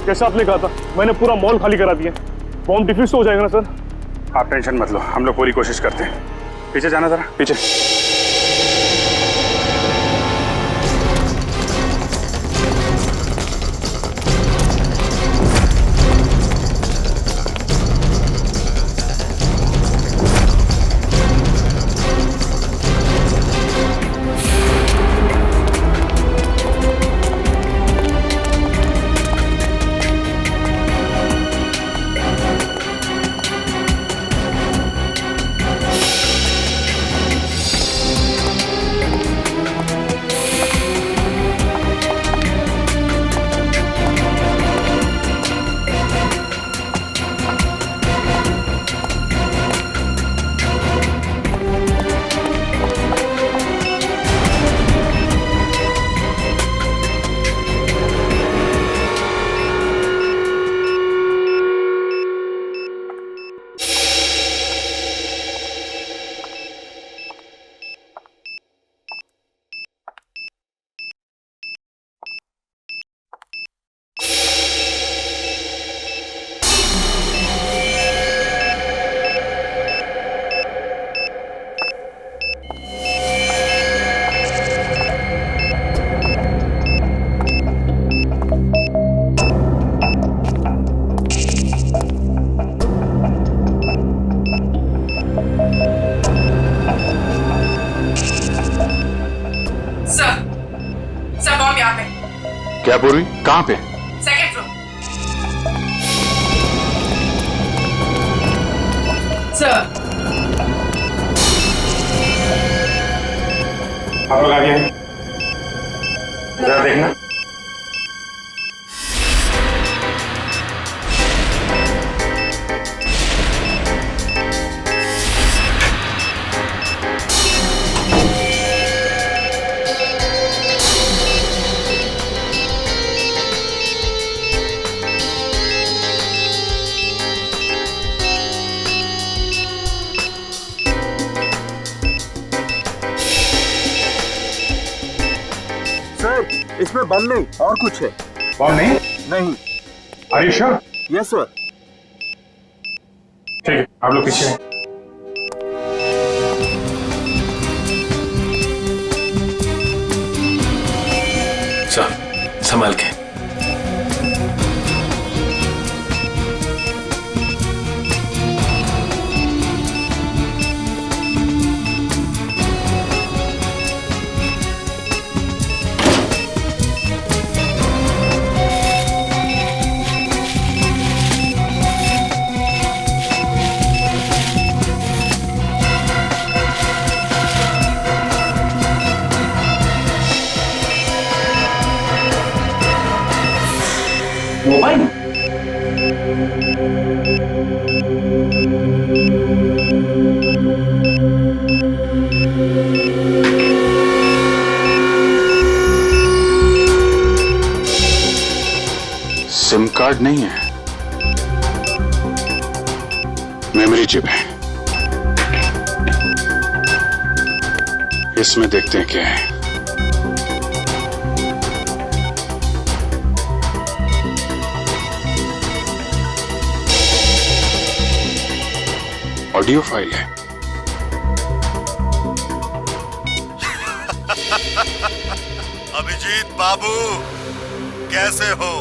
जैसा आपने कहा था, मैंने पूरा मॉल खाली करा दिया। बॉम्ब डिफ्यूज तो हो जाएगा ना सर? आप टेंशन मत लो, हम लोग पूरी कोशिश करते हैं। पीछे जाना जरा, पीछे। क्या पूर्वी, कहाँ पे? Second floor. सर, आप लोग आगे हैं, जरा देखना। इसमें बम नहीं और कुछ है। बम नहीं? नहीं। Are you sure? Yes sir. ठीक है, आप लोग पीछे हैं। सर, संभाल के। मोबाइल? सिम कार्ड नहीं है, मेमोरी चिप है। इसमें देखते हैं क्या है। ऑडियो फाइल है। अभिजीत बाबू, कैसे हो?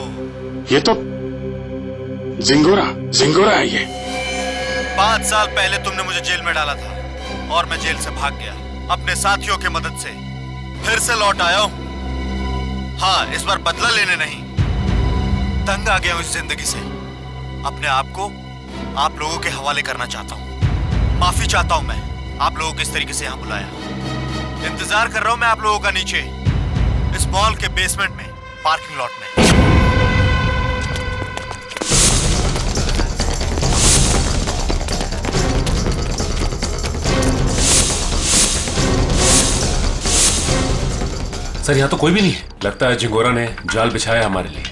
ये तो जिंगोरा है ये। 5 साल पहले तुमने मुझे जेल में डाला था और मैं जेल से भाग गया अपने साथियों की मदद से। फिर से लौट आया हूं। हाँ, इस बार बदला लेने नहीं, तंग आ गया हूं इस जिंदगी से। अपने आप को आप लोगों के हवाले करना चाहता हूं। माफी चाहता हूं मैं आप लोगों को इस तरीके से यहां बुलाया। इंतजार कर रहा हूं मैं आप लोगों का नीचे इस मॉल के बेसमेंट में, पार्किंग लॉट में। सर, यहाँ तो कोई भी नहीं है। लगता है जिंगोरा ने जाल बिछाया हमारे लिए।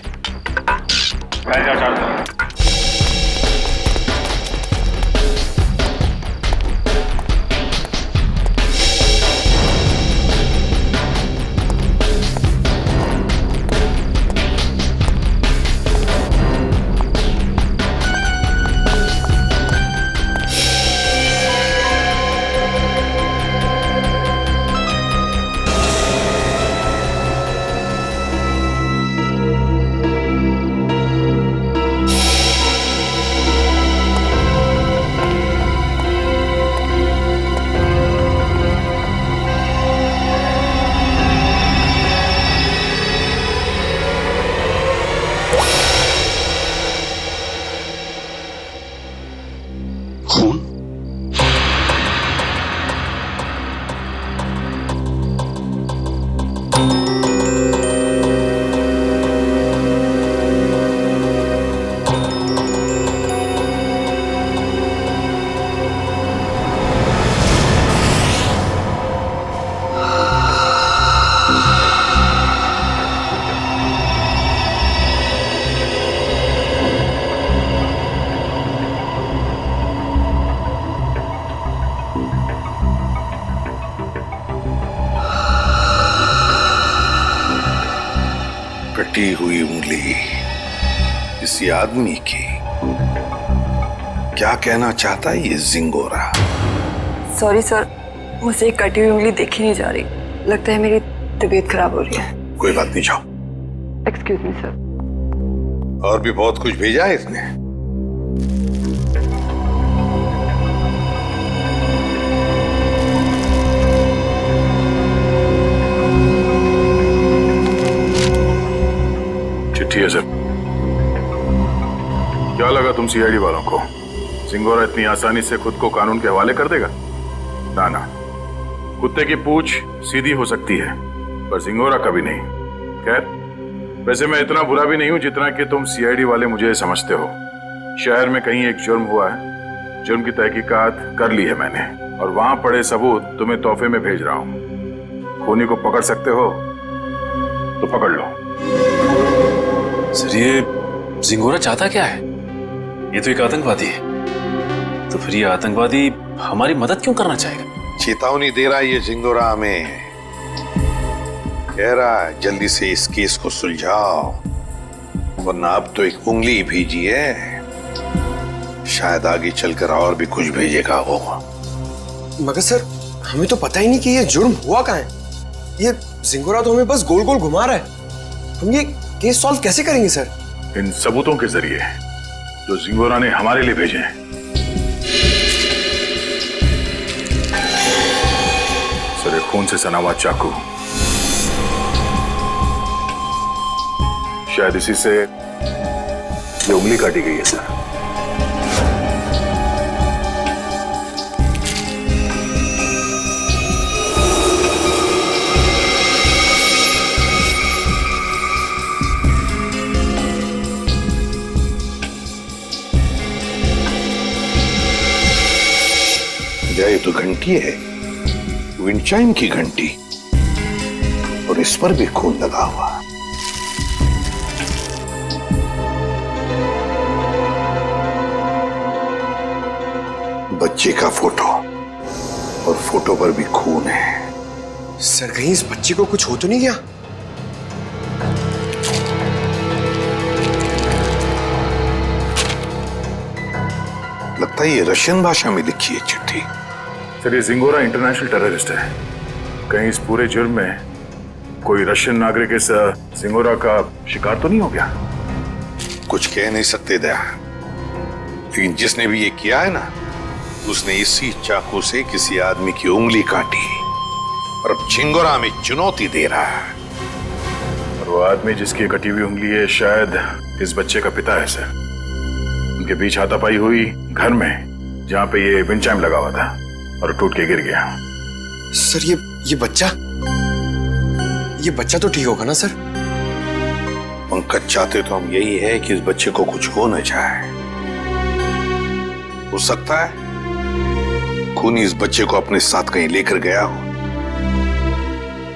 कटी हुई उंगली किसी आदमी की। क्या कहना चाहता है ये जिंगोरा? सॉरी सर, मुझे एक कटी हुई उंगली देखी नहीं जा रही। लगता है मेरी तबीयत खराब हो रही है। कोई बात नहीं, जाओ। Excuse me sir. और भी बहुत कुछ भेजा है इसने। चिट्ठी है सर। क्या लगा तुम सीआईडी वालों को जिंगोरा इतनी आसानी से खुद को कानून के हवाले कर देगा? ना ना, कुत्ते की पूंछ सीधी हो सकती है पर जिंगोरा कभी नहीं। खैर, वैसे मैं इतना बुरा भी नहीं हूं जितना कि तुम सीआईडी वाले मुझे समझते हो। शहर में कहीं एक जुर्म हुआ है, जुर्म की तहकीकात कर ली है मैंने और वहां पड़े सबूत तुम्हें तोहफे में भेज रहा हूं। खूनी को पकड़ सकते हो तो पकड़ लो। सर, ये जिंगोरा चाहता क्या है? ये तो एक आतंकवादी है, तो फिर ये आतंकवादी हमारी मदद क्यों करना चाहेगा? चेतावनी दे रहा है ये जिंगोरा हमें। कह रहा है जल्दी से इस केस को सुलझाओ, वरना अब तो एक उंगली ही भेजी है, शायद आगे चलकर और भी कुछ भेजेगा वो। मगर सर, हमें तो पता ही नहीं कि ये जुर्म हुआ कहाँ है। ये जिंगोरा तो हमें बस गोल गोल घुमा रहा है। हम ये केस सॉल्व कैसे करेंगे सर? इन सबूतों के जरिए जो जिंगोरा ने हमारे लिए भेजे हैं। सर, एक खून से सना हुआ चाकू, शायद इसी से ये उंगली काटी गई है सर। ये तो घंटी है, विंड चाइम की घंटी, और इस पर भी खून लगा हुआ। बच्चे का फोटो, और फोटो पर भी खून है। सर, कहीं इस बच्चे को कुछ हो तो नहीं गया? लगता है ये रशियन भाषा में लिखी है चिट्ठी। सर, ये जिंगोरा इंटरनेशनल टेररिस्ट है। कहीं इस पूरे जुर्म में कोई रशियन नागरिक इस जिंगोरा का शिकार तो नहीं हो गया? कुछ कह नहीं सकते दया, लेकिन जिसने भी ये किया है ना, उसने इसी चाकू से किसी आदमी की उंगली काटी और अब जिंगोरा में चुनौती दे रहा है। और वो आदमी जिसकी कटी हुई उंगली है शायद इस बच्चे का पिता है सर। उनके बीच हाथापाई हुई घर में, जहां पे ये विंड चाइम लगा हुआ था, और टूट के गिर गया। सर, ये बच्चा तो ठीक होगा ना सर? पंकज, चाहते तो हम यही है कि इस बच्चे को कुछ हो न जाए। हो सकता है खूनी इस बच्चे को अपने साथ कहीं लेकर गया हो,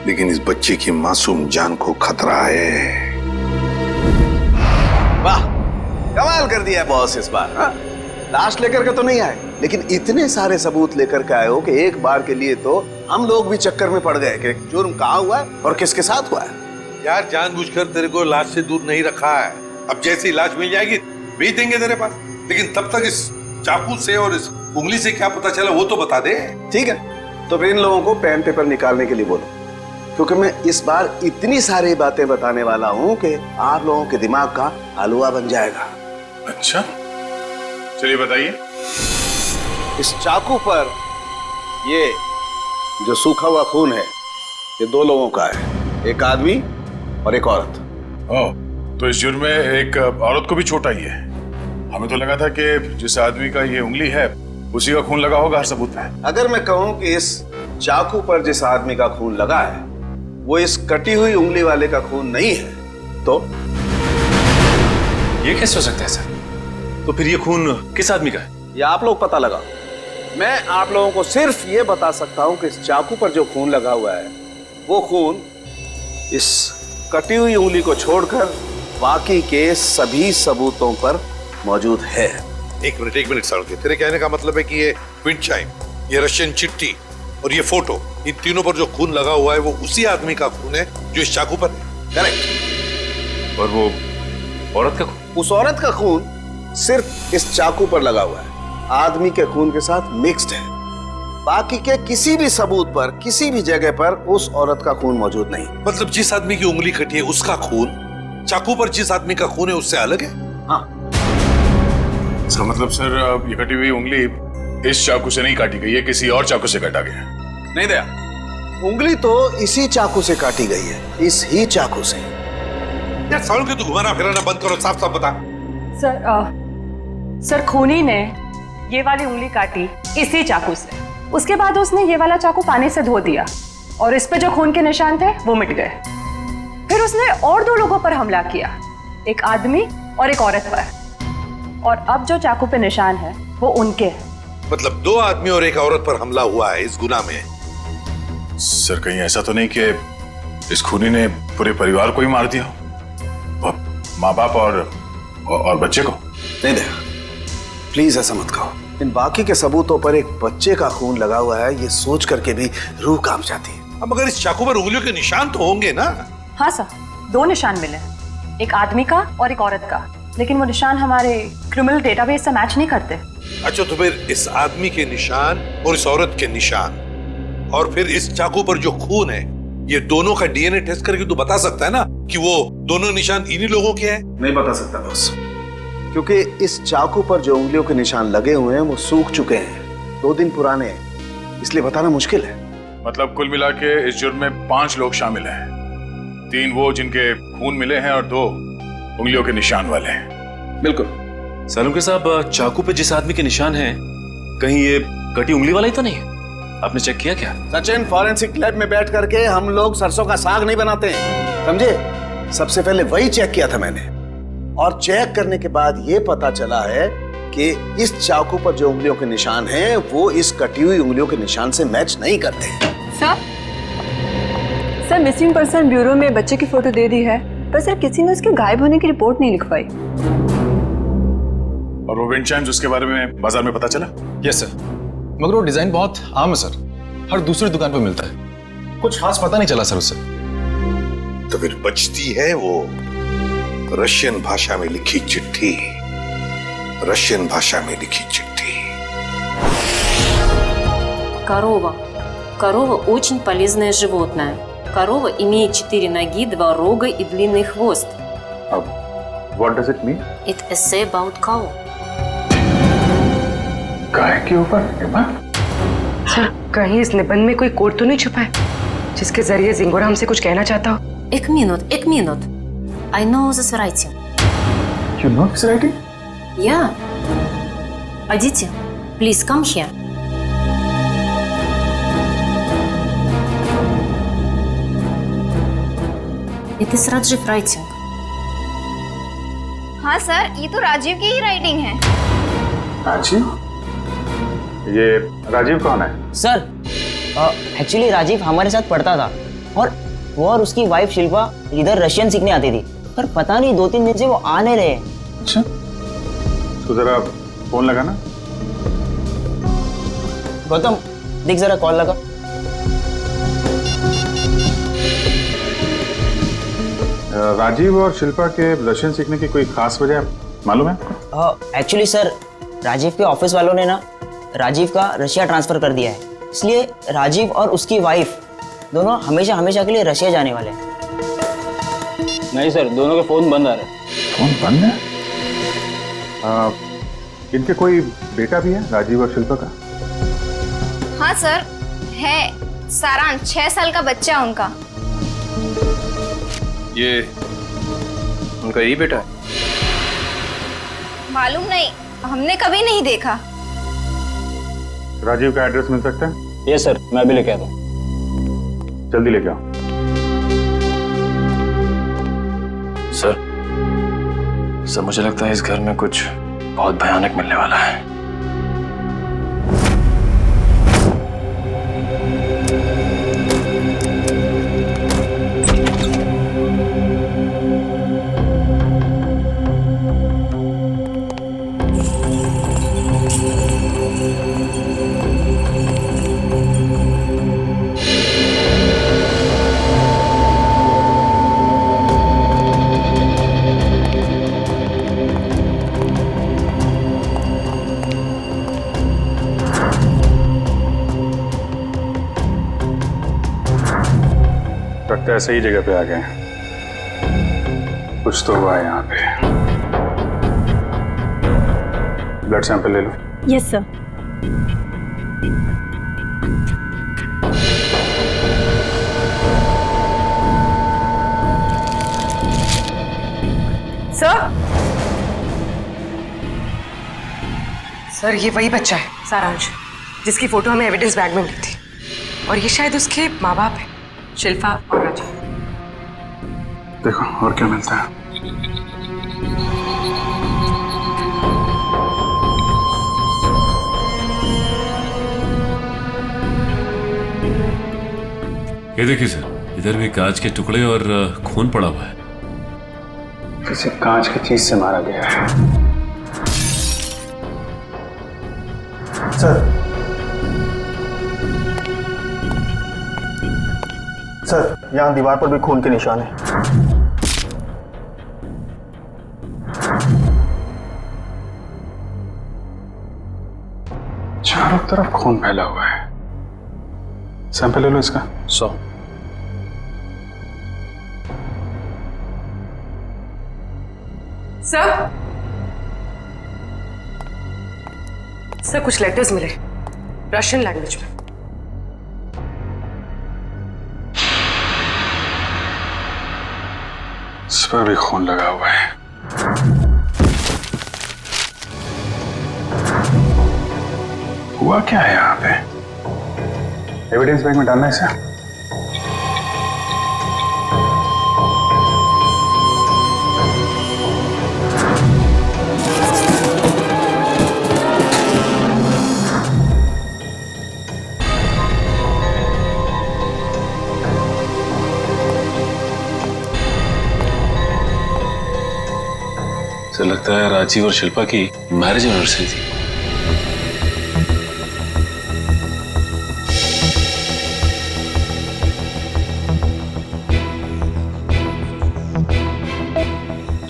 लेकिन इस बच्चे की मासूम जान को खतरा है। वाह, कमाल कर दिया है बॉस इस बार। हाँ? लाश लेकर के तो नहीं आए, लेकिन इतने सारे सबूत लेकर के आए हो कि एक बार के लिए तो हम लोग भी चक्कर में पड़ गए कि जुर्म कहाँ हुआ है और किसके साथ हुआ है। यार, जानबूझकर तेरे को लाश से दूर नहीं रखा है। अब जैसी लाश मिल जाएगी भेज देंगे तेरे पास, लेकिन तब तक इस चाकू से और इस उंगली से क्या पता चला वो तो बता दे। ठीक है, तो फिर इन लोगों को पेन पेपर निकालने के लिए बोलो, क्योंकि मैं इस बार इतनी सारी बातें बताने वाला हूँ कि आप लोगों के दिमाग का हलवा बन जाएगा। अच्छा, चलिए बताइए। इस चाकू पर ये जो सूखा हुआ खून है, ये दो लोगों का है, एक आदमी और एक औरत। ओह, तो इस जुर्म में एक औरत को भी चोट आई है। हमें तो लगा था कि जिस आदमी का ये उंगली है उसी का खून लगा होगा हर सबूत में। अगर मैं कहूं कि इस चाकू पर जिस आदमी का खून लगा है वो इस कटी हुई उंगली वाले का खून नहीं है, तो ये कैसे हो सकता है सर? तो फिर ये खून किस आदमी का है? ये आप लोग पता लगाओ। मैं आप लोगों को सिर्फ ये बता सकता हूं कि इस चाकू पर जो खून लगा हुआ है वो खून इस कटी हुई उंगली को छोड़कर बाकी के सभी सबूतों पर मौजूद है। एक मिनट सारुके, तेरे कहने का मतलब है कि ये विंड चाइम, ये रशियन चिट्ठी और ये फोटो, इन तीनों पर जो खून लगा हुआ है वो उसी आदमी का खून है जो इस चाकू पर है। करेक्ट। और वो औरत का खून? उस औरत का खून सिर्फ इस चाकू पर लगा हुआ है, आदमी के खून के साथ मिक्स्ड है। बाकी के किसी भी सबूत पर, किसी भी जगह पर उस औरत का खून मौजूद नहीं। मतलब जिस आदमी की उंगली कटी है उसका खून चाकू पर जिस आदमी का खून है उससे अलग है? हाँ। इसका मतलब सर ये कटी हुई उंगली इस चाकू से नहीं काटी गई है, किसी और चाकू से काटा गया। नहीं दया, उंगली तो इसी चाकू से काटी गई है, इस ही चाकू से। यार सालों के तू घुमाना फिराना बंद करो, साफ साफ बता। सर खूनी ने ये वाली उंगली काटी इसी चाकू से। उसके बाद उसने ये वाला चाकू पानी से धो दिया और इस पे जो खून के निशान थे वो मिट गए। फिर उसने और 2 लोगों पर हमला किया, एक आदमी और एक औरत पर। और अब जो चाकू पे निशान है वो उनके हैं। मतलब 2 आदमी और एक औरत पर हमला हुआ है इस गुनाह में। सर कहीं ऐसा तो नहीं कि इस खूनी ने पूरे परिवार को ही मार दिया, माँ बाप और बच्चे को? नहीं दया, प्लीज ऐसा मत कहो। इन बाकी के सबूतों पर एक बच्चे का खून लगा हुआ है, ये सोच करके भी रूह कांप जाती है। अब मगर इस चाकू पर उंगलियों के निशान तो होंगे ना? हाँ सर, 2 निशान मिले, एक आदमी का और एक औरत का, लेकिन वो निशान हमारे क्रिमिनल डेटाबेस से मैच नहीं करते। अच्छा, तो फिर इस आदमी के निशान और इस औरत के निशान और फिर इस चाकू पर जो खून है, ये दोनों का डीएनए टेस्ट करके तू बता सकता है ना कि वो दोनों निशान इन्हीं लोगों के हैं? नहीं बता सकता बॉस, क्योंकि इस चाकू पर जो उंगलियों के निशान लगे हुए हैं वो सूख चुके हैं, 2 दिन पुराने हैं, इसलिए बताना मुश्किल है। मतलब कुल मिला के इस जुर्म में 5 लोग शामिल हैं, 3 वो जिनके खून मिले हैं और 2 उंगलियों के निशान वाले हैं। बिल्कुल। सालुंके साहब, चाकू पे जिस आदमी के निशान हैं, कहीं ये कटी उंगली वाला ही तो नहीं है? आपने चेक किया क्या? सचिन, फॉरेंसिक लैब में बैठ करके हम लोग सरसों का साग नहीं बनाते हैं, समझे? सबसे पहले वही चेक किया था मैंने, और चेक करने के बाद ये पता चला है कि इस चाकू पर जो उंगलियों के निशान हैं वो इस कटी हुई उंगलियों के निशान से मैच नहीं करते। सर मिसिंग पर्सन ब्यूरो में बच्चे की फोटो दे दी है, पर सर किसी ने उसके गायब होने की रिपोर्ट नहीं लिखवाई। और वो विंड चाइम्स उसके बारे में बाजार में पता चला? यस सर, मगर वो डिजाइन बहुत आम है सर, हर दूसरी दुकान पर मिलता है, कुछ खास पता नहीं चला सर उससे। तो फिर बचती है वो रशियन भाषा में लिखी चिट्ठी, रशियन भाषा में लिखी चिट्ठी। Корова. Корова очень полезное животное. Корова имеет 4 ноги, 2 рога и длинный хвост. What does it mean? It essay about cow. गाय के ऊपर? सर कहीं इस निबंध में कोई कोड तो नहीं छुपा है जिसके जरिए जिंगोरा हमसे कुछ कहना चाहता हो? एक minute. I know this writing. You know this writing? Yeah. Aditi, please come here. It is Rajiv writing. हाँ सर, ये तो राजीव की ही राइटिंग है। राजीव? ये राजीव कौन है? सर एक्चुअली राजीव हमारे साथ पढ़ता था और वो और उसकी वाइफ शिल्पा इधर रशियन सीखने आती थी, पर पता नहीं 2-3 दिन से वो आ नहीं रहे। अच्छा, तो जरा फोन लगाना। गौतम देख जरा कॉल लगा। राजीव और शिल्पा के रशियन सीखने की कोई खास वजह मालूम है आपको? एक्चुअली सर राजीव के ऑफिस वालों ने ना राजीव का रशिया ट्रांसफर कर दिया है, इसलिए राजीव और उसकी वाइफ दोनों हमेशा हमेशा के लिए रशिया जाने वाले हैं। नहीं सर, दोनों के फोन बंद आ रहे हैं। फोन बंद है? इनके कोई बेटा भी है, राजीव और शिल्पा का? हाँ सर है, सारांश 6 साल का बच्चा उनका। ये उनका यही बेटा है? मालूम नहीं, हमने कभी नहीं देखा। राजीव का एड्रेस मिल सकता है? यस सर, मैं अभी लेके आता हूँ। जल्दी लेके आओ। सर मुझे लगता है इस घर में कुछ बहुत भयानक मिलने वाला है। लगता है सही जगह पे आ गए। कुछ तो हुआ है यहाँ पे। ब्लड सैंपल ले लो। Yes sir. सर ये वही बच्चा है सारांश, जिसकी फोटो हमें एविडेंस बैग में मिली थी, और ये शायद उसके माँ बाप है, शिल्पा और राजीव। देखो और क्या मिलता है। ये देखिए सर, इधर भी कांच के टुकड़े और खून पड़ा हुआ है। किसी कांच की चीज से मारा गया है। सर, यहाँ दीवार पर भी खून के निशान है। चारों तरफ खून फैला हुआ है। सैंपल ले लो इसका। 100। सर कुछ लेटर्स मिले रशियन लैंग्वेज में। इस पर भी खून लगा हुआ है। हुआ क्या है यहाँ पे? एविडेंस बैग में डालना है इसे। तो लगता है राजीव और शिल्पा की मैरिज एनिवर्सरी थी।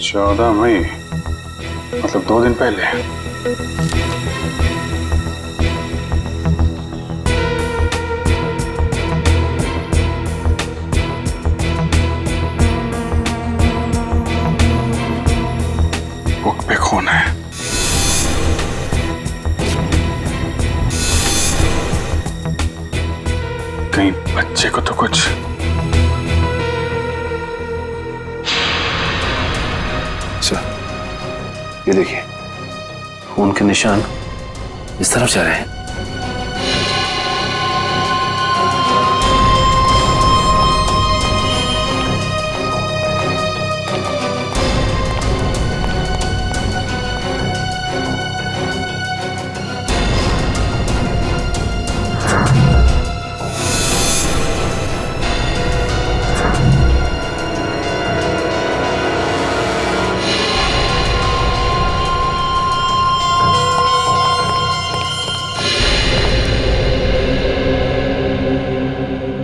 चौदह मई, मतलब 2 दिन पहले। बुक पे खून है। कहीं बच्चे को तो कुछ। सर ये देखिए, खून के निशान इस तरफ जा रहे हैं।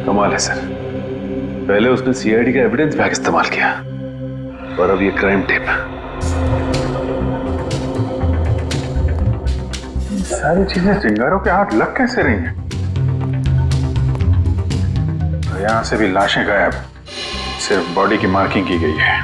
कमाल है सर, पहले उसने सीआईडी का एविडेंस बैग इस्तेमाल किया और अब ये क्राइम टेप। सारी चीजें चिंगारों के हाथ लग कैसे रही हैं? तो यहां से भी लाशें गायब, सिर्फ बॉडी की मार्किंग की गई है।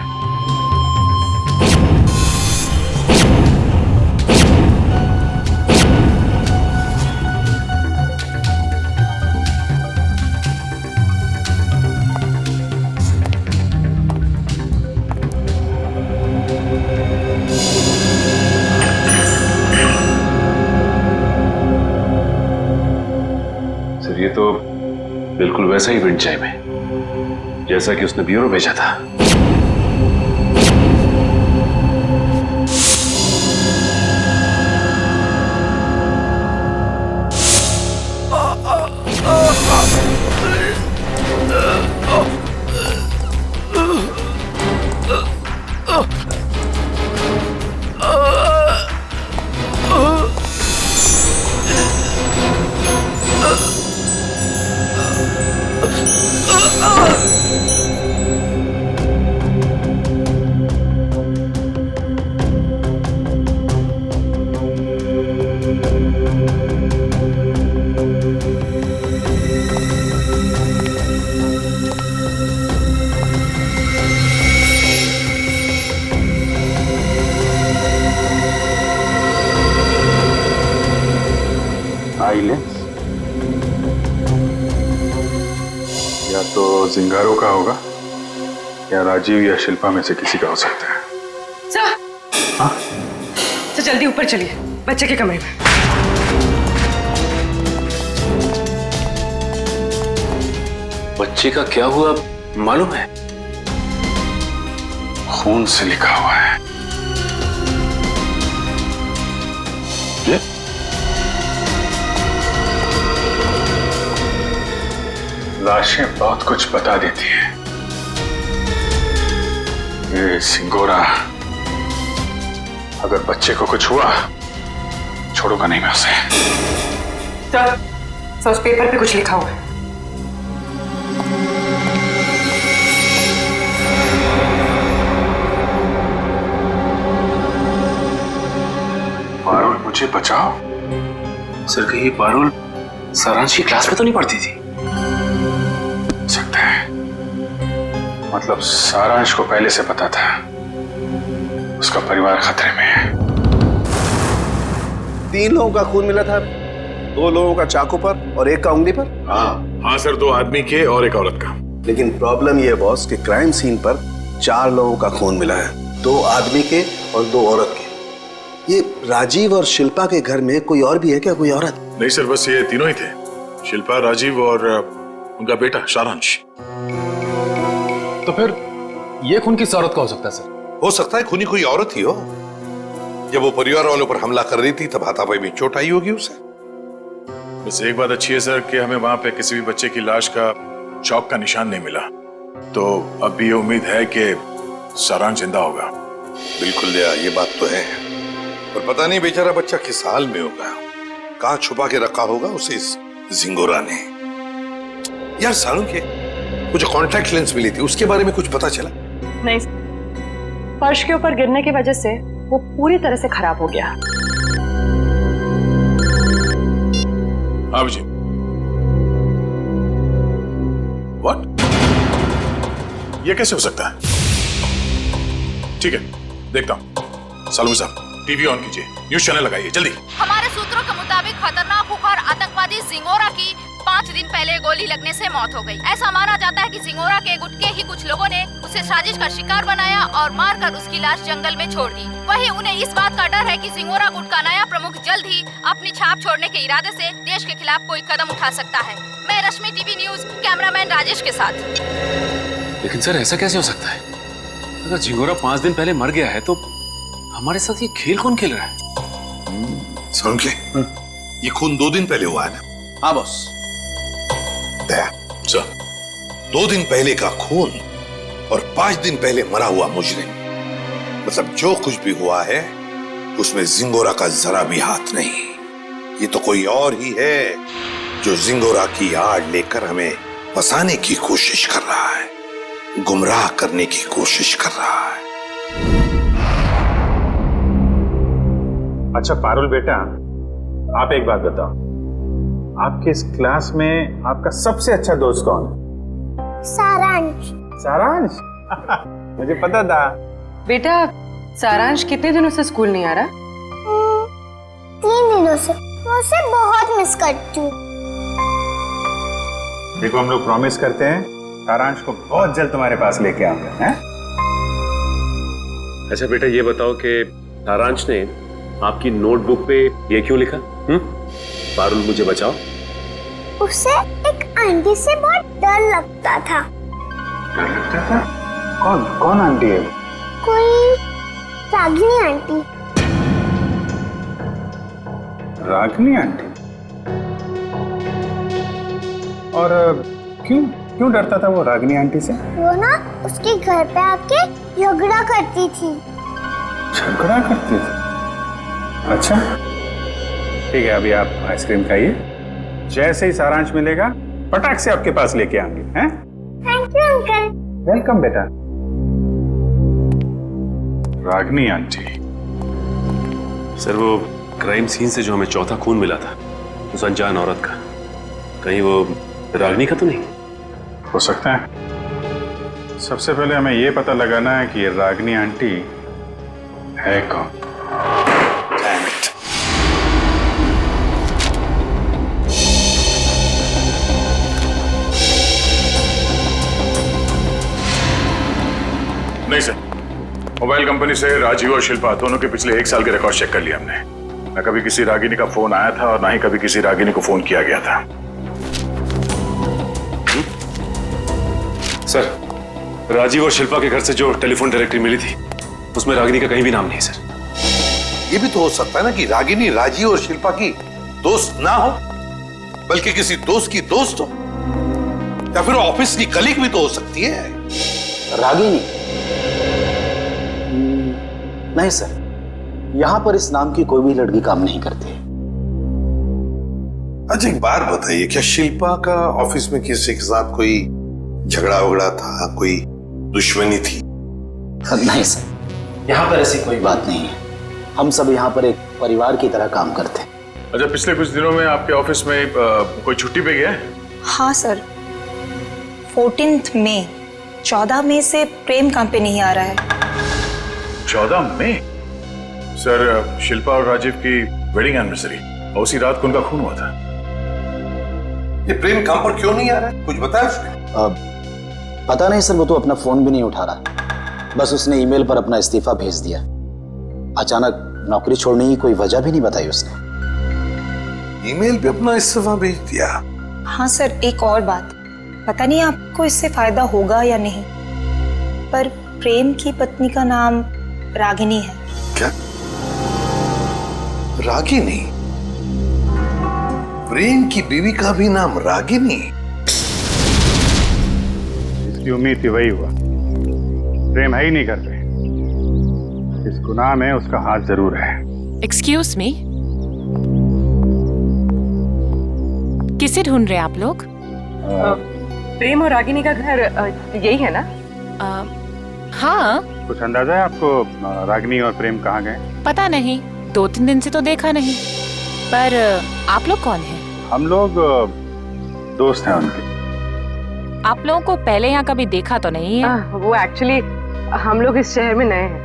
ये तो बिल्कुल वैसा ही विंड चाइम है जैसा कि उसने ब्यूरो भेजा था। सिंगारों का होगा या राजीव या शिल्पा में से किसी का हो सकता है। सर, हाँ? तो जल्दी ऊपर चलिए, बच्चे के कमरे में। बच्चे का क्या हुआ मालूम है? खून से लिखा हुआ है। ये? लाशें बहुत कुछ बता देती है। ये सिंगोरा अगर बच्चे को कुछ हुआ छोड़ूंगा नहीं मैं उसे। सर, उस पेपर पे कुछ लिखा हुआ है। पारुल मुझे बचाओ। सर कहीं पारुल सारांश की क्लास में तो नहीं पढ़ती थी? सकता है, मतलब सारांश को पहले से पता था उसका परिवार खतरे में है। 3 लोगों का खून मिला था, 2 लोगों का चाकू पर और 1 का उंगली पर। हाँ सर, 2 आदमी के और 1 औरत का। लेकिन प्रॉब्लम यह है बॉस कि क्राइम सीन पर 4 लोगों का खून मिला है, 2 आदमी के और 2 औरत के। ये राजीव और शिल्पा के घर में कोई और भी है क्या, कोई औरत? नहीं सर, बस ये तीनों ही थे, शिल्पा, राजीव और उनका बेटा सारांश। तो फिर ये खून किस औरत का हो सकता है सर? हो सकता है खूनी कोई औरत ही हो। जब वो परिवार वालों पर हमला कर रही थी तब हाथापाई में चोट आई होगी उसे। बस एक बात अच्छी है सर कि हमें वहां पे किसी भी बच्चे की लाश का चौक का निशान नहीं मिला, तो अब भी ये उम्मीद है कि सारांश जिंदा होगा। बिल्कुल दया, ये बात तो है, पर पता नहीं बेचारा बच्चा किस हाल में होगा, कहां छुपा के रखा होगा उसे इस जिंगोरा ने। यार सालू के वो जो कॉन्टैक्ट लेंस मिली थी उसके बारे में कुछ पता चला? नहीं, फर्श के ऊपर गिरने की वजह से वो पूरी तरह से खराब हो गया। अब जी व्हाट? ये कैसे हो सकता है? ठीक है, देखता हूं। सालू साहब, टीवी ऑन कीजिए, न्यूज चैनल लगाइए जल्दी। हमारे सूत्रों के मुताबिक खतरनाक खुखार आतंकवादी जिंगोरा की 5 दिन पहले गोली लगने से मौत हो गई। ऐसा माना जाता है कि जिंगोरा के गुट के ही कुछ लोगों ने उसे साजिश का शिकार बनाया और मारकर उसकी लाश जंगल में छोड़ दी। वहीं उन्हें इस बात का डर है कि जिंगोरा गुट का नया प्रमुख जल्द ही अपनी छाप छोड़ने के इरादे से देश के खिलाफ कोई कदम उठा सकता है। मैं रश्मि, टीवी न्यूज, कैमरामैन राजेश के साथ। लेकिन सर ऐसा कैसे हो सकता है? अगर जिंगोरा 5 दिन पहले मर गया है तो हमारे साथ ये खेल कौन खेल रहा है? सुन के ये खून 2 दिन पहले हुआ है ना? हाँ बॉस। दया सर, 2 दिन पहले का खून और 5 दिन पहले मरा हुआ मुजरिम, मतलब जो कुछ भी हुआ है उसमें जिंगोरा का जरा भी हाथ नहीं। ये तो कोई और ही है जो जिंगोरा की आड़ लेकर हमें फंसाने की कोशिश कर रहा है, गुमराह करने की कोशिश कर रहा है। अच्छा पारुल बेटा, आप एक बात बताओ, आपके इस क्लास में आपका सबसे अच्छा दोस्त कौन है? सारांश। सारांश? मुझे पता था। बेटा, सारांश कितने दिनों से स्कूल नहीं आ रहा? 3 दिनों से। मैं उसे बहुत मिस करती हूँ। देखो, हम लोग प्रॉमिस करते हैं सारांश को बहुत जल्द तुम्हारे पास लेके आऊंगा, हैं? अच्छा बेटा, ये बताओ कि सारांश ने आपकी नोटबुक पे ये क्यों लिखा? पारुल मुझे बचाओ। उसे एक आंटी से बहुत डर लगता था। डर लगता था? कौन आंटी है? कोई रागिनी आंटी। रागिनी आंटी? और क्यों डरता था वो रागिनी आंटी से? वो ना उसके घर पे आके झगड़ा करती थी। झगड़ा करती थी? अच्छा ठीक है, अभी आप आइसक्रीम खाइए, जैसे ही सारांश मिलेगा पटाख से आपके पास लेके आएंगे, हैं? Thank you uncle. वेलकम बेटा। रागिनी आंटी। सर, वो क्राइम सीन से जो हमें चौथा खून मिला था उस अनजान औरत का, कहीं वो रागिनी का तो नहीं? हो सकता है। सबसे पहले हमें ये पता लगाना है कि ये रागिनी आंटी है कौन। नहीं सर, मोबाइल कंपनी से राजीव और शिल्पा दोनों के पिछले 1 साल के रिकॉर्ड चेक कर लिए हमने। न कभी किसी रागिनी का फोन आया था और ना ही कभी किसी रागिनी को फोन किया गया था। सर, राजीव और शिल्पा के घर से जो टेलीफोन डायरेक्टरी मिली थी उसमें रागिनी का कहीं भी नाम नहीं है सर। ये भी तो हो सकता है ना कि रागिनी राजीव और शिल्पा की दोस्त ना हो, बल्कि किसी दोस्त की दोस्त हो, या फिर ऑफिस की कलीग भी तो हो सकती है। रागिनी? नहीं सर, यहां पर इस नाम की कोई भी लड़की काम नहीं करती। अच्छा एक बात बताइए, क्या शिल्पा का ऑफिस में किसी के साथ कोई झगड़ा वगड़ा था, कोई दुश्मनी थी? नहीं सर, यहाँ पर ऐसी कोई बात नहीं है। हम सब यहाँ पर एक परिवार की तरह काम करते हैं। अच्छा, पिछले कुछ दिनों में आपके ऑफिस में कोई छुट्टी पे गया है? हाँ सर, 14 मई 14 मई से प्रेम काम पे नहीं आ रहा है। 14 मई? सर, शिल्पा और राजीव की वेडिंग एनिवर्सरी और उसी रात को उनका खून हुआ था। ये प्रेम काम पर क्यों नहीं आ रहा है, कुछ बताया उसने? पता नहीं सर, वो तो अपना फोन भी नहीं उठा रहा। बस उसने ईमेल पर अपना इस्तीफा भेज दिया। अचानक नौकरी छोड़ने की कोई वजह भी नहीं बताई उसने। ईमेल पे अपना इस्तीफा भेज दिया? हाँ सर, एक और बात, पता नहीं आपको इससे फायदा होगा या नहीं, पर प्रेम की पत्नी का नाम रागिनी है। क्या? रागिनी? प्रेम की बीवी का भी नाम रागिनी? जिसकी उम्मीद थी वही हुआ। प्रेम है ही नहीं घर पे। इस गुनाह में उसका हाथ जरूर है। एक्सक्यूज मी, किसे ढूंढ रहे हैं आप लोग? प्रेम और रागिनी का घर यही है ना? हाँ। कुछ अंदाजा है आपको रागिनी और प्रेम कहाँ गए? पता नहीं, 2-3 दिन से तो देखा नहीं। पर आप लोग कौन हैं? हम लोग दोस्त हैं उनके। आप लोगों को पहले यहाँ कभी देखा तो नहीं है? वो एक्चुअली हम लोग इस शहर में नए हैं।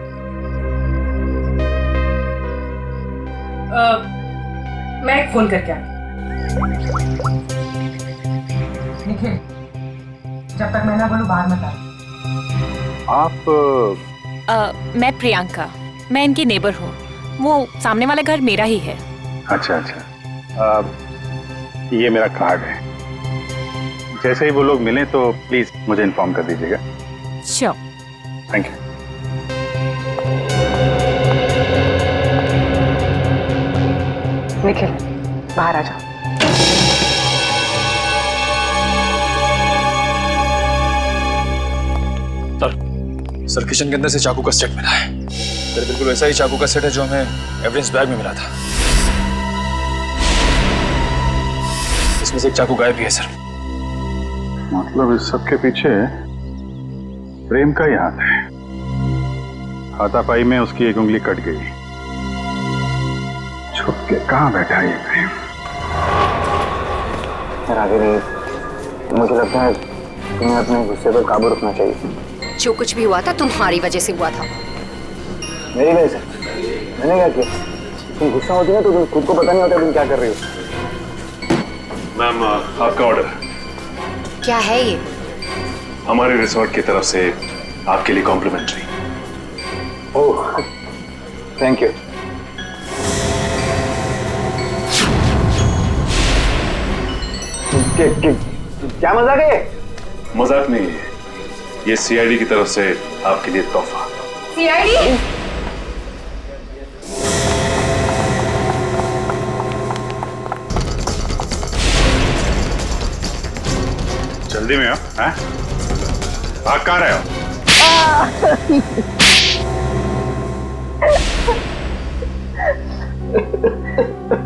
मैं एक फोन करके आती। निखिल, जब तक मैं ना बोलूं बाहर मत आ। आप? मैं प्रियंका, मैं इनकी नेबर हूँ। वो सामने वाला घर मेरा ही है। अच्छा अच्छा, ये मेरा कार्ड है। जैसे ही वो लोग मिलें तो प्लीज मुझे इन्फॉर्म कर दीजिएगा। श्योर। Thank you. निखिल, बाहर आ जाओ। सर, किचन के अंदर से चाकू का सेट मिला है। सर, बिल्कुल वैसा ही चाकू का सेट है जो हमें एविडेंस बैग में मिला था। इसमें से एक चाकू गायब भी है सर। मतलब इस सब के पीछे प्रेम का ही हाथ है। हाथापाई में उसकी एक उंगली कट गई। छुप के कहाँ बैठा है ये प्रेम? रागिनी, मुझे लगता है तुम्हें अपने गुस्से पर काबू रखना चाहिए। जो कुछ भी हुआ था तुम्हारी वजह से हुआ था। मेरी वजह से? मैंने क्या किया? तुम गुस्सा होती है तो तुम खुद को पता नहीं होता तुम क्या कर रही हो। मैम, आपका ऑर्डर। क्या है ये? हमारे रिसोर्ट की तरफ से आपके लिए कॉम्प्लीमेंट्री। Oh, thank you. क्या मजाक है? मजाक नहीं है, ये सीआईडी की तरफ से आपके लिए तोहफा। सीआईडी? जल्दी में हो? भाग कहाँ रहे हो?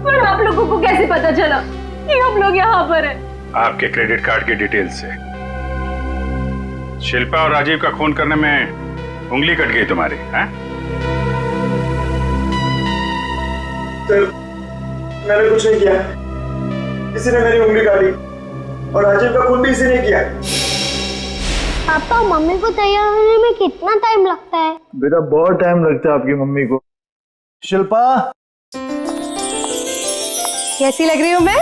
पर आप लोगों को कैसे पता चला कि हम लोग यहाँ पर हैं? आपके क्रेडिट कार्ड की डिटेल से। शिल्पा और राजीव का खून करने में उंगली कट गई तुम्हारी, हैं? सर, मैंने कुछ नहीं किया। किसी ने मेरी उंगली काटी और राजीव का खून भी इसी ने किया। पापा, मम्मी को तैयार होने में कितना टाइम लगता है? बेटा, बहुत टाइम लगता है आपकी मम्मी को। शिल्पा, कैसी लग रही हूँ मैं?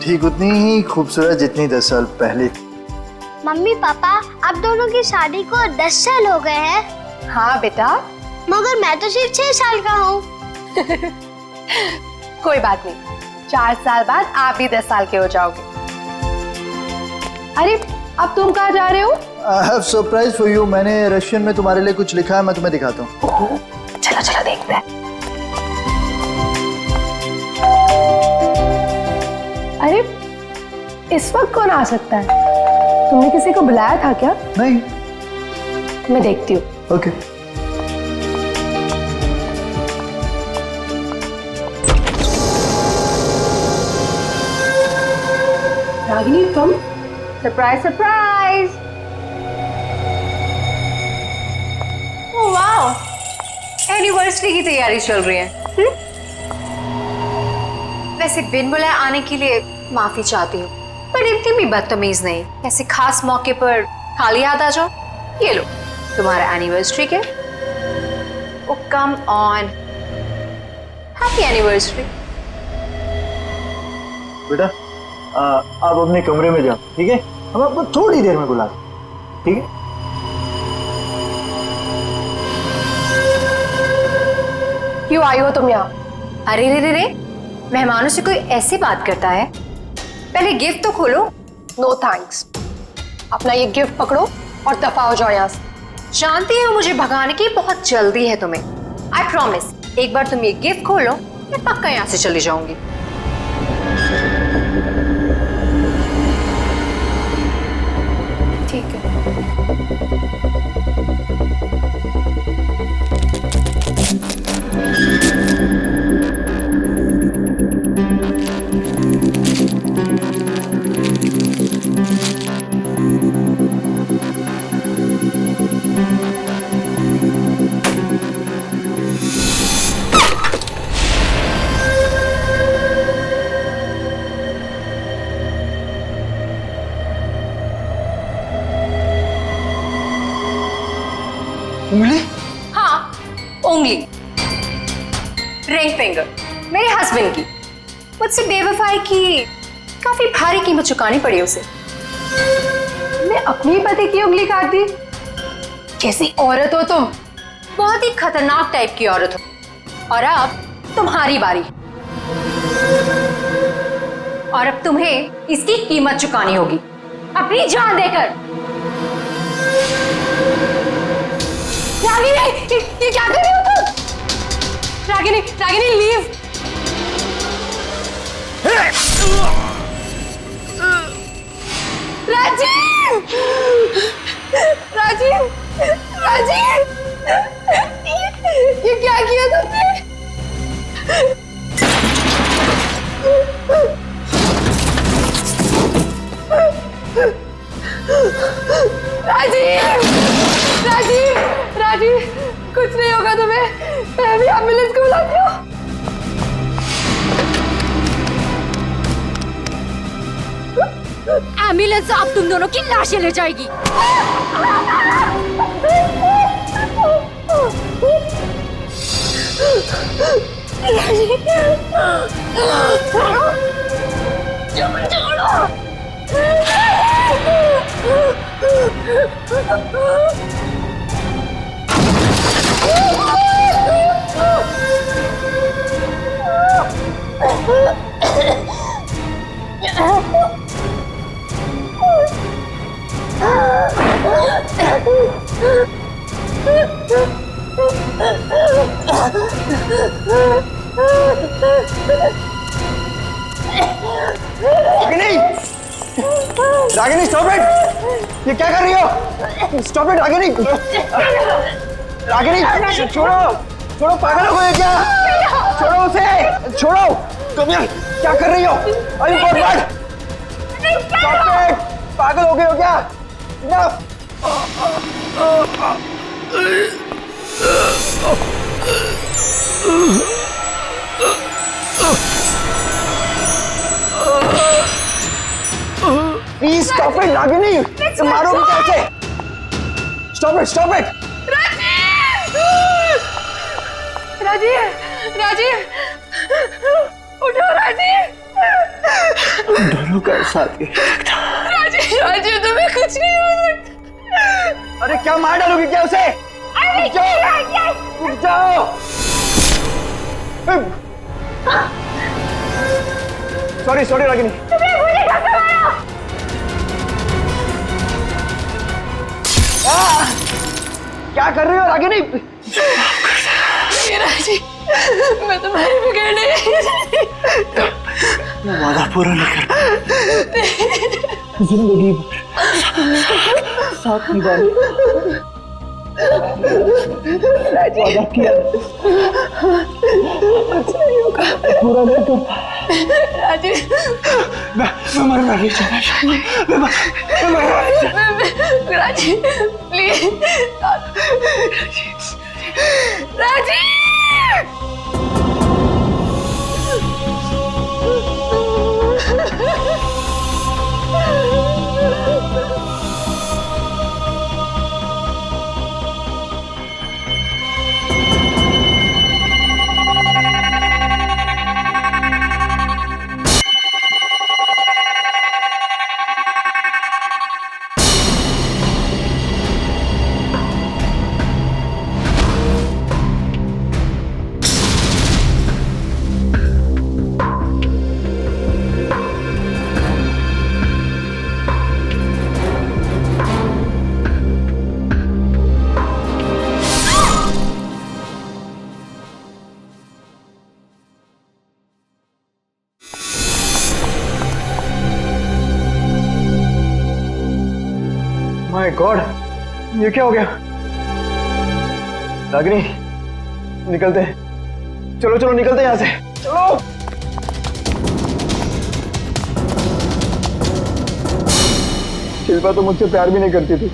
ठीक उतनी ही खूबसूरत जितनी 10 साल पहले थी। मम्मी पापा आप दोनों की शादी को 10 साल हो गए हैं। हाँ बेटा। मगर मैं तो सिर्फ 6 साल का हूँ। कोई बात नहीं, 4 साल बाद आप भी 10 साल के हो जाओगे। अरे अब तुम कहाँ जा रहे हो? I have surprise for you. मैंने रशियन में तुम्हारे लिए कुछ लिखा है, मैं तुम्हें दिखाता हूँ। चलो चलो देखते हैं। अरे इस वक्त कौन आ सकता है? तुमने किसी को बुलाया था क्या? नहीं। मैं देखती हूँ। ओके। रागिनी तुम? Surprise surprise. Oh wow, anniversary की तैयारी चल रही है। वैसे बिन बुलाए आने के लिए माफी चाहती हूँ, पर इतनी भी बदतमीज नहीं। ऐसे खास मौके पर खाली हाथ आ जाओ। ये लो तुम्हारा एनिवर्सरी के। ओ कम ऑन, हैप्पी एनिवर्सरी। बेटा आप अपने कमरे में जाओ, ठीक है? हम आपको थोड़ी देर में बुला रहे हैं, ठीक है? क्यों आई हो तुम यहाँ? अरे रे रे रे, मेहमानों से कोई ऐसी बात करता है? पहले गिफ्ट तो खोलो। नो थैंक्स, अपना ये गिफ्ट पकड़ो और दफा हो जाओ यहाँ से। जानती हो मुझे भगाने की बहुत जल्दी है तुम्हें। आई प्रॉमिस, एक बार तुम ये गिफ्ट खोलो मैं पक्का यहाँ से चली जाऊंगी। ठीक है। उंगली? हाँ, उंगली, रिंग फिंगर, मेरे हस्बैंड की। मुझसे बेवफाई की काफी भारी कीमत चुकानी पड़ी उसे। मैं अपनी पति की उंगली काट दी। कैसी औरत हो तुम? बहुत ही खतरनाक टाइप की औरत हो। और अब तुम्हारी बारी। और अब तुम्हें इसकी कीमत चुकानी होगी, अपनी जान देकर। रागिनी, ये क्या कर रही हो तुम? रागिनी, रागिनी लीव। राजीव, राजीव, राजीव, ये क्या किया तुमने? राजीव, राजीव, राजीव, कुछ नहीं होगा तुम्हें। मैं अभी एम्बुलेंस को बुलाती हूँ। एम्बुलेंस अब तुम दोनों की लाशें ले जाएगी। Ragini, Ragini stop it! ये क्या कर रही हो? Stop it Ragini! रागिनी छोड़ो, छोड़ो, पागल हो गए क्या? छोड़ो उसे, छोड़ो! तुम यार क्या कर रही हो? अरे बर्बाद! Stop it! पागल हो गए हो क्या? Please stop it Ragini! मारोगे कैसे? Stop it, stop it! Rajiv, Rajiv, उठो राजीव। दोनों का साथ ही राजीव राजीव तुम्हें कुछ नहीं हो सकता। अरे क्या मार डालोगी क्या उसे? रुक जाओ। Sorry sorry Ragini. तुम्हें मुझे धक्का मारा। क्या कर रही हो रागिनी? राजीव मैं तुम्हारी बिगड़ने वादा पूरा नहीं कर जिंदगी भर साथ निभाने वादा किया पूरा नहीं कर राजीव मैं मरना नहीं चाहता। मैं मरना नहीं चाहता। Rajiv please Rajiv my God ये क्या हो गया? रागिनी निकलते हैं। चलो चलो निकलते हैं यहाँ से। चलो शिल्पा तो मुझसे प्यार भी नहीं करती थी,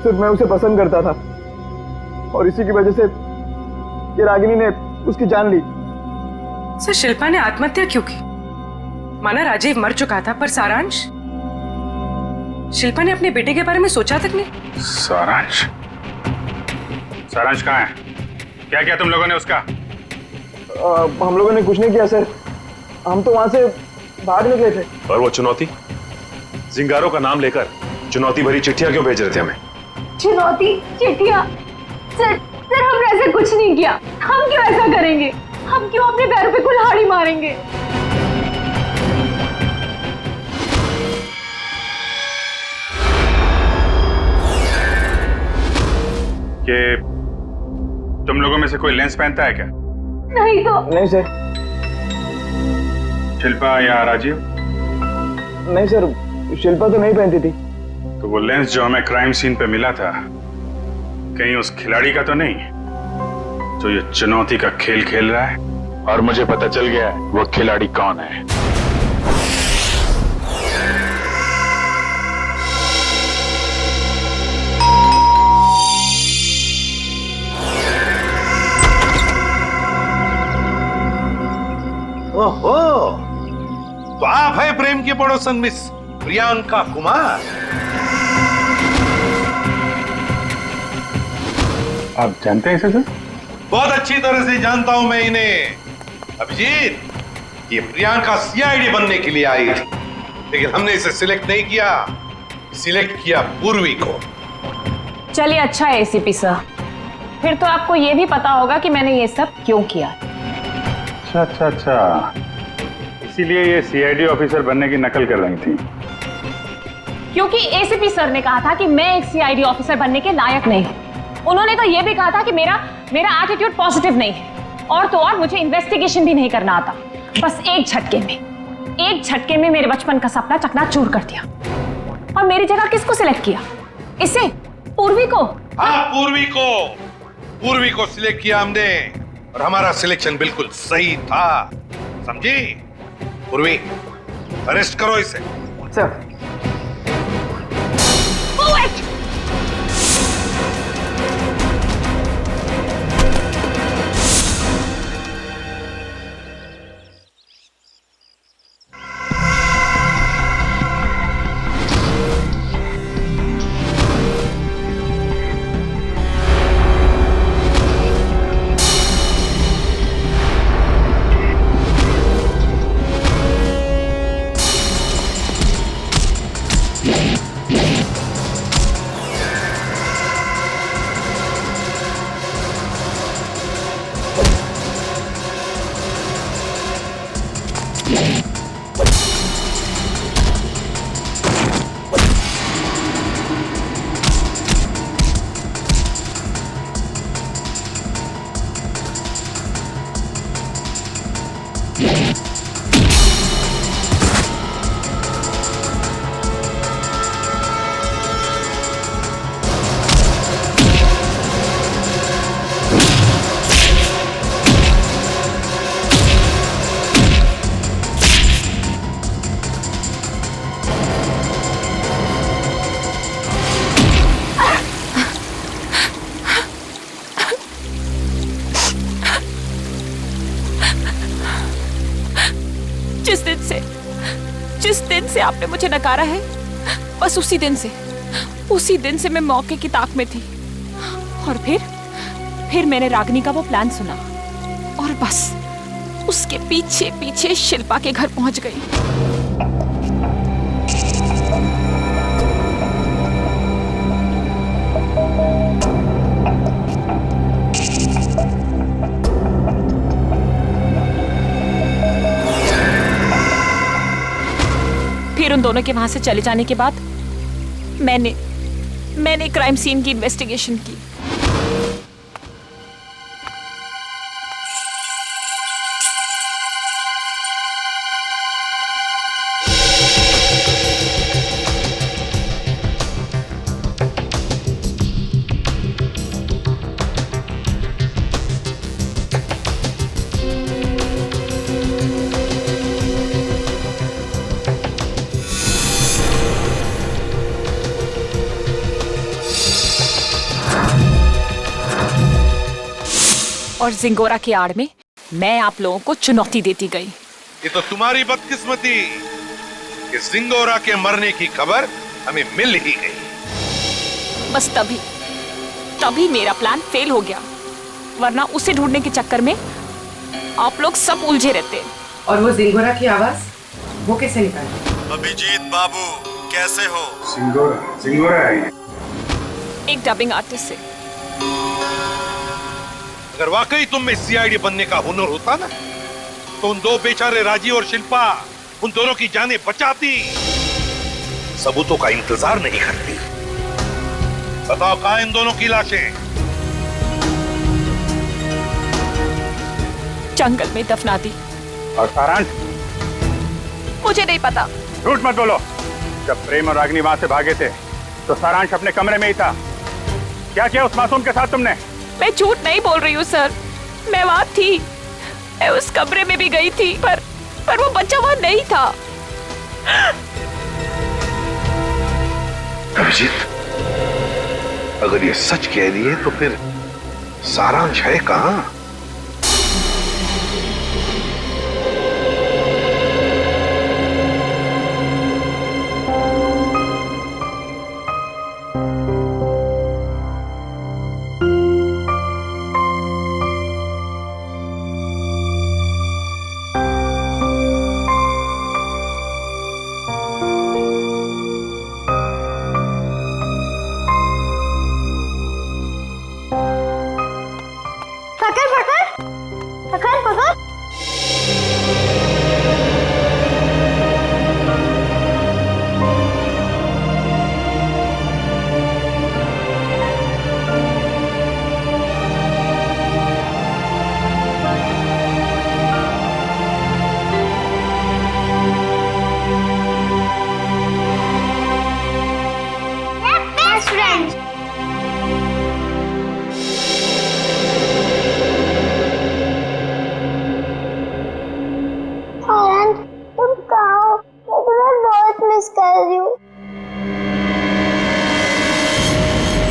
सिर्फ मैं उसे पसंद करता था और इसी की वजह से ये रागिनी ने उसकी जान ली। सर शिल्पा ने आत्महत्या क्यों की? माना राजीव मर चुका था, पर सारांश? शिल्पा ने अपने बेटे के बारे में सोचा तक नहीं। सारांश? सारांश कहाँ है? क्या किया तुम लोगों ने उसका? हम लोगों ने कुछ नहीं किया सर, हम तो वहां से भाग निकले थे। और वो चुनौती? जिंगारो का नाम लेकर चुनौती भरी चिट्ठियां क्यों भेज रहे थे हमें? चुनौती चिट्ठियां? सर सर हमने ऐसा कुछ नहीं किया। हम क्यों ऐसा करेंगे? हम क्यों अपने पैरों पे कुल्हाड़ी मारेंगे? कि तुम लोगों में से कोई लेंस पहनता है क्या? नहीं तो। नहीं सर। शिल्पा या राजीव? नहीं सर, शिल्पा तो नहीं पहनती थी। तो वो लेंस जो हमें क्राइम सीन पे मिला था, कहीं उस खिलाड़ी का तो नहीं जो ये चुनौती का खेल खेल रहा है? और मुझे पता चल गया है वो खिलाड़ी कौन है। ओहो, तो आप है प्रेम की पड़ोसन मिस प्रियंका कुमार। आप जानते हैं इसे सर? बहुत अच्छी तरह से जानता हूं मैं इन्हें। अभिजीत, ये प्रियंका सीआईडी बनने के लिए आई थी, लेकिन हमने इसे सिलेक्ट नहीं किया, सिलेक्ट किया पूर्वी को। चलिए अच्छा है एसीपी सर, फिर तो आपको ये भी पता होगा कि मैंने ये सब क्यों किया। अच्छा, इसीलिए ये सीआईडी ऑफिसर बनने की नकल कर रही थी। क्योंकि एसीपी सर ने कहा था कि मैं एक सीआईडी ऑफिसर बनने के लायक नहीं हूं। उन्होंने तो ये भी कहा था कि मेरा एटीट्यूड पॉजिटिव नहीं है, और तो और मुझे इन्वेस्टिगेशन भी नहीं करना आता। बस एक झटके में मेरे बचपन का सपना चकनाचूर कर दिया। और मेरी जगह किसको सिलेक्ट किया? इसे, पूर्वी को। हाँ, पूर्वी को सिलेक्ट किया हमने, और हमारा सिलेक्शन बिल्कुल सही था, समझी? पूर्वी, अरेस्ट करो इसे। सर। जिस दिन से आपने मुझे नकारा है, बस उसी दिन से मैं मौके की ताक में थी। और फिर मैंने रागिनी का वो प्लान सुना और बस उसके पीछे पीछे शिल्पा के घर पहुंच गई। फिर उन दोनों के वहां से चले जाने के बाद मैंने क्राइम सीन की इन्वेस्टिगेशन की। और जिंगोरा की आड़ में मैं आप लोगों को चुनौती देती गई। ये तो तुम्हारी बदकिस्मती कि जिंगोरा के मरने की खबर हमें मिल ही गई। बस तभी मेरा प्लान फेल हो गया, वरना उसे ढूंढने के चक्कर में आप लोग सब उलझे रहते। और वो जिंगोरा की आवाज वो कैसे निकाली? अभिजीत बाबू कैसे हो? सिंगोरा है एक डबिंग आर्टिस्ट से। अगर वाकई तुम में सीआईडी बनने का हुनर होता ना, तो उन दो बेचारे राजीव और शिल्पा उन दोनों की जानें बचाती, सबूतों का इंतजार नहीं करती। बताओ कहां इन दोनों की लाशें? जंगल में दफना दी। और सारांश? मुझे नहीं पता। झूठ मत बोलो। जब प्रेम और रागिनी वहां से भागे थे तो सारांश अपने कमरे में ही था। क्या किया उस मासूम के साथ तुमने? मैं झूठ नहीं बोल रही हूँ सर, मैं वहां थी, मैं उस कमरे में भी गई थी, पर वो बच्चा वहां नहीं था। अभिजीत, अगर ये सच कह रही है तो फिर सारांश है कहां? पकड़